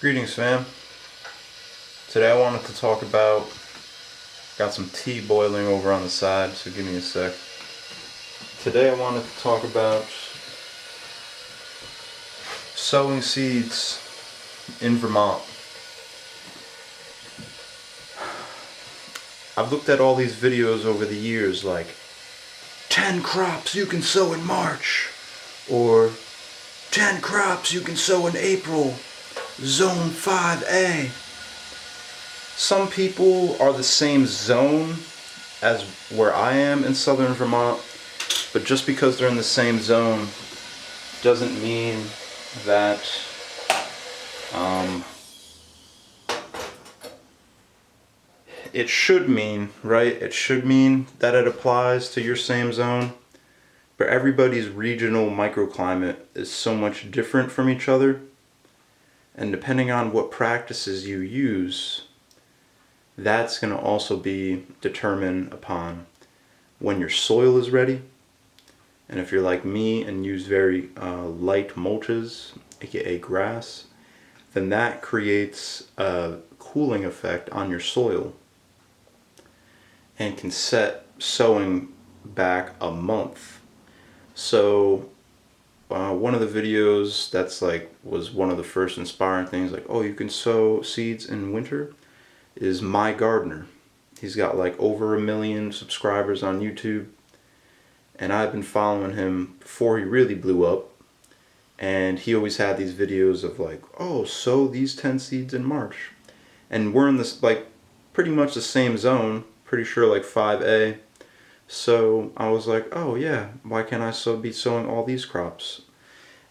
Greetings, fam. Today I wanted to talk about, got some tea boiling over on the side, so give me a sec. Today I wanted to talk about sowing seeds in Vermont. I've looked at all these videos over the years, like 10 crops you can sow in March, or 10 crops you can sow in April, Zone 5A. Some people are the same zone as where I am in southern Vermont, but just because they're in the same zone doesn't mean that it should mean, right? It should mean that it applies to your same zone, but everybody's regional microclimate is so much different from each other, and depending on what practices you use, that's going to also be determined upon when your soil is ready. And if you're like me and use very light mulches, aka grass, then that creates a cooling effect on your soil and can set sowing back a month. So one of the videos that's was one of the first inspiring things, like, oh, you can sow seeds in winter, is My Gardener. He's got like over 1 million subscribers on YouTube, and I've been following him before he really blew up, and he always had these videos of like, oh, sow these 10 seeds in March, and we're in this like pretty much the same zone, pretty sure like 5A. So I was like, oh yeah, why can't I be sowing all these crops?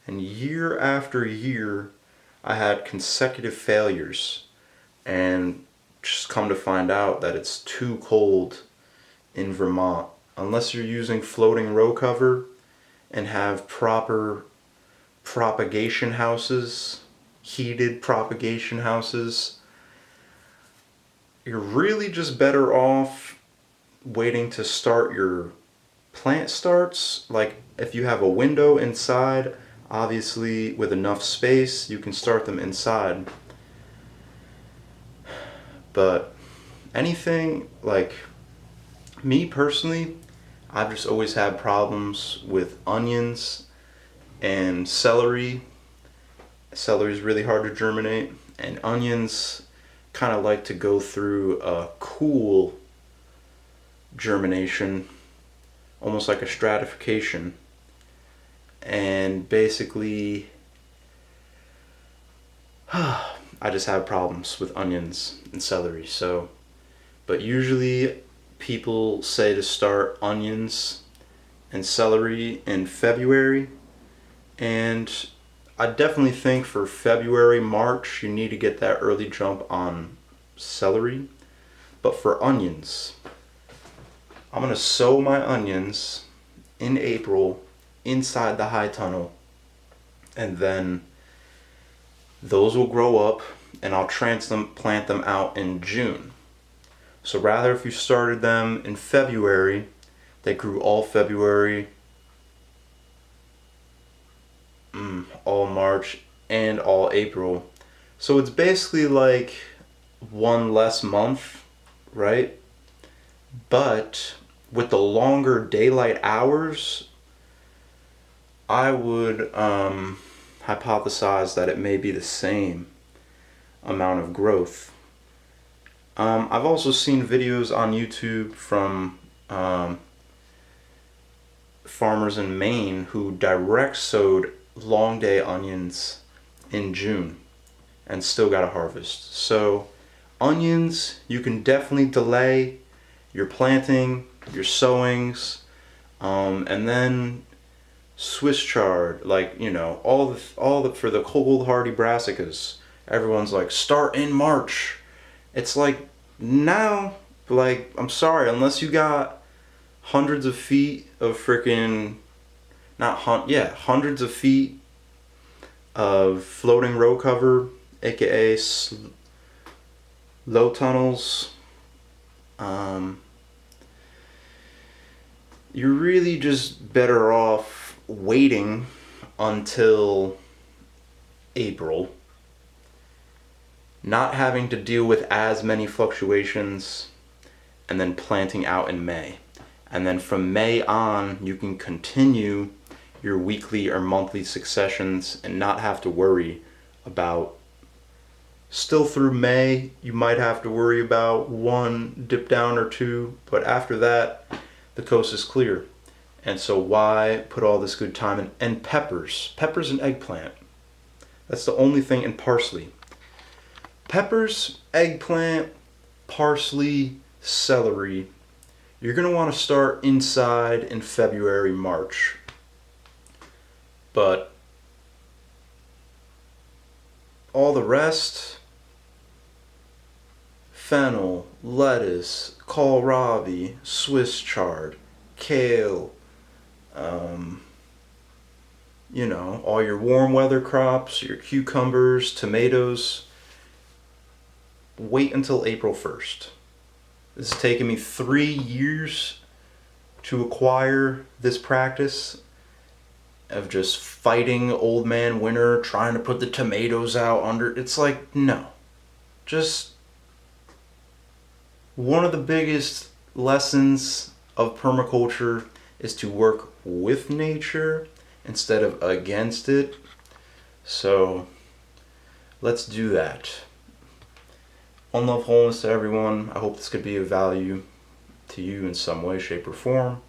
And year after year I had consecutive failures, and just come to find out that it's too cold in Vermont. Unless you're using floating row cover and have proper propagation houses, heated propagation houses, you're really just better off waiting to start your plant starts. Like if you have a window inside, obviously with enough space you can start them inside. But anything, like me personally, I've just always had problems with onions and celery. Celery is really hard to germinate, and onions kind of like to go through a cool germination, almost like a stratification. And basically, I just have problems with onions and celery. So, but usually people say to start onions and celery in February, and I definitely think for February, March, you need to get that early jump on celery. But for onions, I'm gonna sow my onions in April inside the high tunnel, and then those will grow up and I'll plant them out in June. So rather, if you started them in February, they grew all February, all March, and all April. So it's basically like one less month, right? But with the longer daylight hours, I would hypothesize that it may be the same amount of growth. I've also seen videos on YouTube from farmers in Maine who direct sowed long day onions in June and still got a harvest. So onions, you can definitely delay your planting, your sowings, and then Swiss chard, like, you know, all the for the cold hardy brassicas. Everyone's like, start in March. It's like, now, like, I'm sorry, unless you got hundreds of feet of freaking, hundreds of feet of floating row cover, aka low tunnels, you're really just better off waiting until April not having to deal with as many fluctuations, and then planting out in May. And then from May on, you can continue your weekly or monthly successions and not have to worry about, still through May, you might have to worry about one dip down or two, but after that, the coast is clear. And so why put all this good time in? And peppers and eggplant. That's the only thing, and parsley. Peppers, eggplant, parsley, celery. You're going to want to start inside in February, March. But all the rest, fennel, lettuce, kohlrabi, Swiss chard, kale, all your warm weather crops, your cucumbers, tomatoes, wait until April 1st. This has taken me 3 years to acquire this practice of just fighting old man winter, trying to put the tomatoes out under. It's like, no. Just one of the biggest lessons of permaculture is to work with nature instead of against it. So let's do that. One love, wholeness to everyone. I hope this could be of value to you in some way, shape, or form.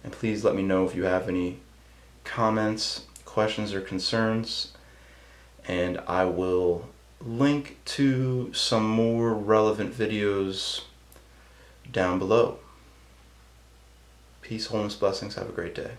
And please let me know if you have any comments, questions, or concerns. And I will link to some more relevant videos down below. Peace, wholeness, blessings. Have a great day.